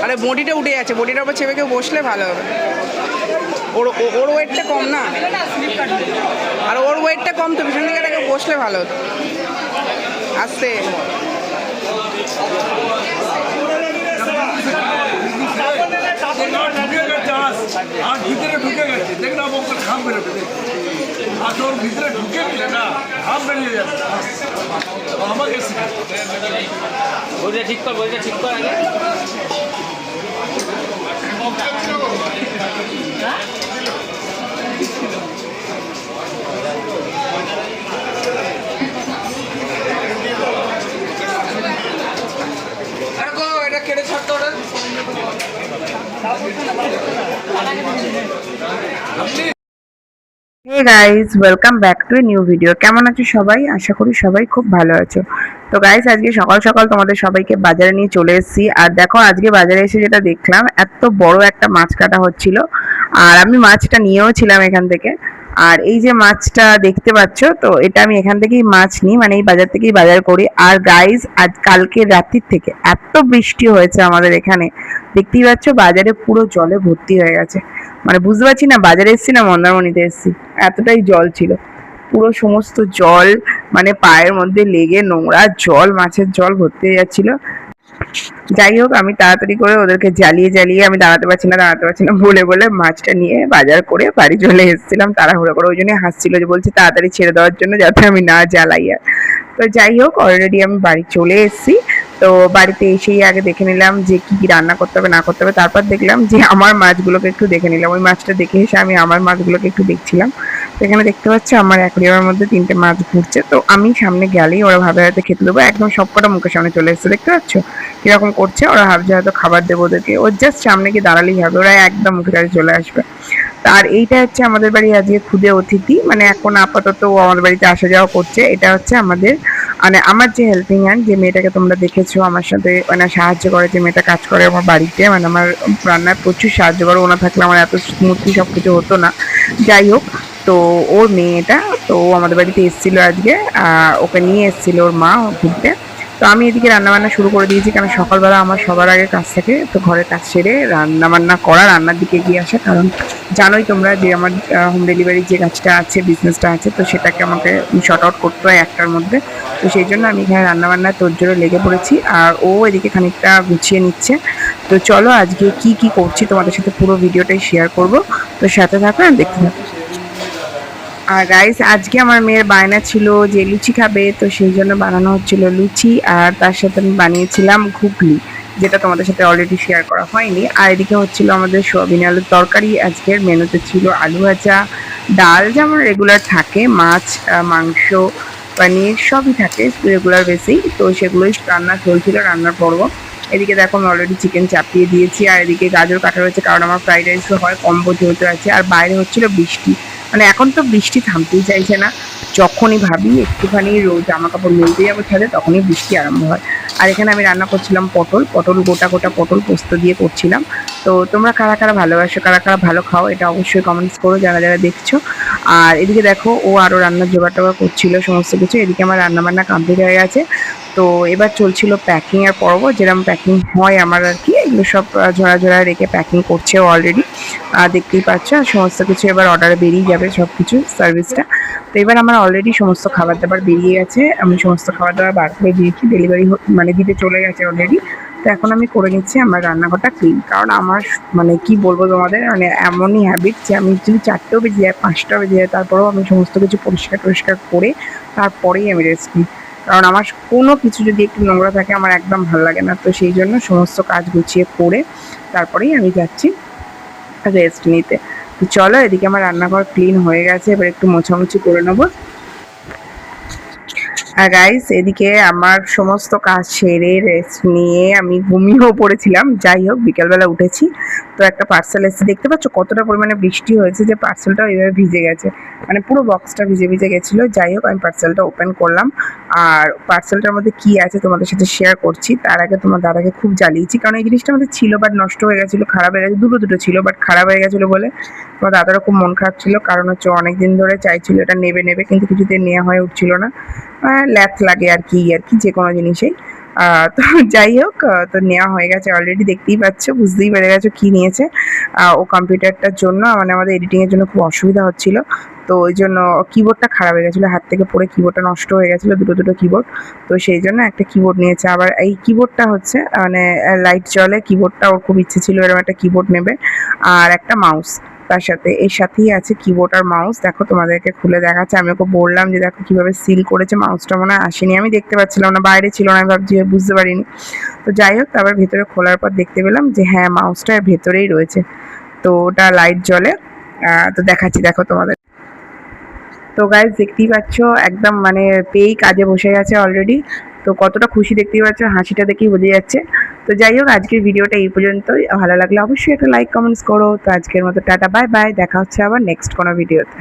আরে বডিটা উঠে যাচ্ছে, বডিটার উপর চেপে কেউ বসলে ভালো হবে। ওর ওর ওয়েটটা কম না, আর ওর ওয়েটটা কম তো পিছন দিকে কেউ বসলে ভালো হতো। আস্তে আর ভিতরে ঢুকে গেছে, দেখ না বক্তার ঘাম বেরোবে, দেখ আর তোর ভিতরে ঢুকে গেলে না ঘাম বেরিয়ে যাবে। আমাকে বইটা ঠিক কর, বইটা ঠিক কর আগে। এটা কেটে ছাড়তো ওটা। Hey guys, welcome back to a new video. কেমন আছো সবাই? আশা করি সবাই খুব ভালো আছো। তো গাইজ, আজকে সকাল সকাল তোমাদের সবাইকে বাজারে নিয়ে চলে এসেছি। আর দেখো, আজকে বাজারে এসে যেটা দেখলাম, এত বড় একটা মাছ কাটা হচ্ছিল, আর আমি মাছটা নিয়েও ছিলাম এখান থেকে। আর এই যে মাছটা দেখতে পাচ্ছ, তো এটা আমি এখান থেকেই মাছ নিই, মানে এই বাজার থেকেই বাজার করি। আর গাইজ, আজ কালকে রাত্রির থেকে এত বৃষ্টি হয়েছে আমাদের এখানে, দেখতেই পাচ্ছ বাজারে পুরো জলে ভর্তি হয়ে গেছে। মানে বুঝতে পারছি না বাজারে এসেছি না মন্দারমণিতে এসেছি, এতটাই জল ছিল। পুরো সমস্ত জল মানে পায়ের মধ্যে লেগে নোংরা জল, মাছের জল ভর্তি হয়ে যাচ্ছিল। যাই হোক, আমি তাড়াতাড়ি করে ওদেরকে জ্বালিয়ে আমি দাঁড়াতে পারছি না বলে বলে মাছটা নিয়ে বাজার করে বাড়ি চলে এসেছিলাম তাড়াহুড়ো করে। ওই জন্যই হাসছিল, যে বলছে তাড়াতাড়ি ছেড়ে দেওয়ার জন্য, যাতে আমি না জ্বালাই। আর তো যাই হোক, অলরেডি আমি বাড়ি চলে এসেছি। তো বাড়িতে এসেই আগে দেখে নিলাম যে কি কি রান্না করতে হবে না করতে হবে। তারপর দেখলাম যে আমার মাছগুলোকে একটু দেখে নিলাম। ওই মাছটা দেখে এসে আমি আমার মাছগুলোকে একটু দেখছিলাম। তো এখানে দেখতে পাচ্ছি আমার অ্যাকোয়ারিয়ামের মধ্যে 3টে মাছ ঘুরছে। তো আমি সামনে গেলেই ওরা ভাবে হয়তো খেতে দেবো, একদম সবকটা মুখের সামনে চলে এসেছে। দেখতে পাচ্ছ কিরকম করছে? ওরা ভাবছে হয়তো খাবার দেবো ওদেরকে, ওর জাস্ট সামনে গিয়ে দাঁড়ালেই হবে, ওরা একদম মুখের কাছে চলে আসবে। আর এইটা হচ্ছে আমাদের বাড়ি আজকে খুদে অতিথি, মানে এখন আপাতত ও আমাদের বাড়িতে আসা যাওয়া করছে। এটা হচ্ছে আমাদের মানে আমার যে হেল্পিং হ্যান্ড, যে মেয়েটাকে তোমরা দেখেছো আমার সাথে মানে সাহায্য করে, যে মেয়েটা কাজ করে আমার বাড়িতে, মানে আমার রান্নায় প্রচুর সাহায্য করে। ওনা থাকলে আমার এত স্মুথলি সব কিছু হতো না। যাই হোক, তো ওর মেয়েটা তো আমাদের বাড়িতে এসেছিলো আজকে, ওকে নিয়ে এসেছিলো ওর মা ঘুরতে। তো আমি এদিকে রান্নাবান্না শুরু করে দিয়েছি, কারণ সকালবেলা আমার সবার আগে কাজ থাকে। তো ঘরের কাজ সেরে রান্নাবান্না করা, রান্নার দিকে এগিয়ে আসা, কারণ জানোই তোমরা যে আমার হোম ডেলিভারির যে কাজটা আছে, বিজনেসটা আছে, তো সেটাকে আমাকে শর্ট আউট করতে হয় একটার মধ্যে। তো সেই জন্য আমি এখানে রান্নাবান্নায় তোড়জোড়ে লেগে পড়েছি, আর ও এদিকে খানিকটা গুছিয়ে নিচ্ছে। তো চলো আজকে কি কি করছি তোমাদের সাথে পুরো ভিডিওটাই শেয়ার করব। তো সাথে থাকো আর দেখতে থাকো। আর গাইস, আজকে আমার মেয়ের বায়না ছিল যে লুচি খাবে, তো সেই জন্য বানানো হচ্ছিল লুচি, আর তার সাথে আমি বানিয়েছিলাম ঘুগনি, যেটা তোমাদের সাথে অলরেডি শেয়ার করা হয়নি। আর এদিকে হচ্ছিল আমাদের সোয়াবিন আলুর তরকারি। আজকের মেনুতে ছিল আলু ভাজা, ডাল যেমন রেগুলার থাকে, মাছ, মাংস, পনির সবই থাকে রেগুলার বেসেই। তো সেগুলোই রান্না চলছিল, রান্নার পর্ব। এদিকে দেখো আমি অলরেডি চিকেন চাপিয়ে দিয়েছি, আর এদিকে গাজর কাটা রয়েছে, কারণ আমার ফ্রাইড রাইসও হয় কম্বো যেহেতু আছে। আর বাইরে হচ্ছিল বৃষ্টি, মানে এখন তো বৃষ্টি থামতেই চাইছে না। যখনই ভাবি একটুখানি জামা কাপড় মেলতে যাবো ছাদে, তখনই বৃষ্টি আরম্ভ হয়। আর এখানে আমি রান্না করছিলাম পটল গোটা গোটা পটল পোস্ত দিয়ে করছিলাম। তো তোমরা কারা কারা ভালোবাসো, কারা কারা ভালো খাও, এটা অবশ্যই কমেন্টস করো যারা যারা দেখছো। আর এদিকে দেখো ও আরও রান্নার জোগাড় টোগাড় করছিল সমস্ত কিছু। এদিকে আমার রান্নাবান্না কমপ্লিট হয়ে গেছে। তো এবার চলছিল প্যাকিংয়ের পর্ব, যেরকম প্যাকিং হয় আমার আর কি, এগুলো সব ঝোড়া রেখে প্যাকিং করছে অলরেডি, দেখতেই পাচ্ছ। আর সমস্ত কিছু এবার অর্ডারে বেরিয়ে যাবে সব কিছু সার্ভিসটা। তো এবার আমার অলরেডি সমস্ত খাবার দাবার বেরিয়ে গেছে, আমি সমস্ত খাবার দাবার বার করে দিয়েছি, ডেলিভারি মানে দিতে চলে গেছে অলরেডি। তো এখন আমি করে নিচ্ছি আমার রান্নাঘরটা ক্লিন, কারণ আমার মানে কি বলবো তোমাদের, মানে এমনই হ্যাবিট যে আমি যদি 4টেও বেজে যায়, 5টা বেজে যায়, তারপরেও আমি সমস্ত কিছু পরিষ্কার করে তারপরেই আমি রেস্ট নিই। কারণ আমার কোনো কিছু যদি একটু নোংরা থাকে আমার একদম ভালো লাগে না। তো সেই জন্য সমস্ত কাজ গুছিয়ে করে তারপরেই আমি যাচ্ছি রেস্ট নিতে। তো চলো, এদিকে আমার রান্নাঘর ক্লিন হয়ে গেছে, এবার একটু মোছামুছি করে নেবো। আর গাইস, এদিকে আমার সমস্ত কাজ সেরে রেস্ট নিয়ে আমি ঘুমিয়েও পড়েছিলাম। যাই হোক, বিকেলবেলা উঠেছি, তো একটা পার্সেল এসেছে। দেখতে পাচ্ছ কতটা পরিমাণে বৃষ্টি হয়েছে যে পার্সেলটাও এইভাবে ভিজে গেছে, মানে পুরো বক্সটা ভিজে গেছিলো। যাই হোক, আমি পার্সেলটা ওপেন করলাম, আর পার্সেলটার মধ্যে কি আছে তোমাদের সাথে শেয়ার করছি। তার আগে তোমার দাদাকে খুব জ্বালিয়েছি, কারণ এই জিনিসটা আমাদের ছিল বাট নষ্ট হয়ে গেছিলো, খারাপ হয়ে গেছে। দুটো ছিল বাট খারাপ হয়ে গেছিলো বলে তোমার দাদারও খুব মন খারাপ ছিল, কারণ হচ্ছে অনেকদিন ধরে চাইছিল এটা নেবে কিন্তু কিছুতে নেওয়া হয়ে উঠছিল না। ল্যাথ লাগে আর কি যে কোনো জিনিসেই। তো যাই হোক, তো নেওয়া হয়ে গেছে অলরেডি, দেখতেই পাচ্ছ, বুঝতেই পেরে গেছো কী নিয়েছে। ও কম্পিউটারটার জন্য মানে আমাদের এডিটিংয়ের জন্য খুব অসুবিধা হচ্ছিল, তো ওই জন্য কিবোর্ডটা খারাপ হয়ে গেছিলো, হাত থেকে পড়ে কিবোর্ডটা নষ্ট হয়ে গেছিলো, দুটো কিবোর্ড। তো সেই জন্য একটা কিবোর্ড নিয়েছে। আবার এই কিবোর্ডটা হচ্ছে মানে লাইট জ্বলে কিবোর্ডটা, ওর খুব ইচ্ছে ছিল এরকম একটা কিবোর্ড নেবে, আর একটা মাউস তার সাথে। এর সাথেই আছে কিবোর্ড আর মাউস। দেখো তোমাদেরকে খুলে দেখাচ্ছে, আমি ওকে বললাম যে দেখো কীভাবে সিল করেছে, মাউসটা মনে হয় আসেনি, আমি দেখতে পাচ্ছিলাম না, বাইরে ছিল না, আমি ভাবছি বুঝতে পারিনি। তো যাই হোক, তারপর ভেতরে খোলার পর দেখতে পেলাম যে হ্যাঁ মাউসটা এর ভেতরেই রয়েছে, তো ওটা লাইট জ্বলে। তো দেখাচ্ছি দেখো তোমাদের। তো গাইজ দেখতেই পাচ্ছ একদম মানে পেয়েই কাজে বসে গেছে অলরেডি। তো কতটা খুশি দেখতেই পাচ্ছ, হাসিটা দেখেই বোঝা যাচ্ছে। তো যাই হোক, আজকের ভিডিওটা এই পর্যন্তই। ভালো লাগলে অবশ্যই একটা লাইক কমেন্টস করো। তো আজকের মতো টাটা, বাই বাই, দেখা হচ্ছে আবার নেক্সট কোনো ভিডিওতে।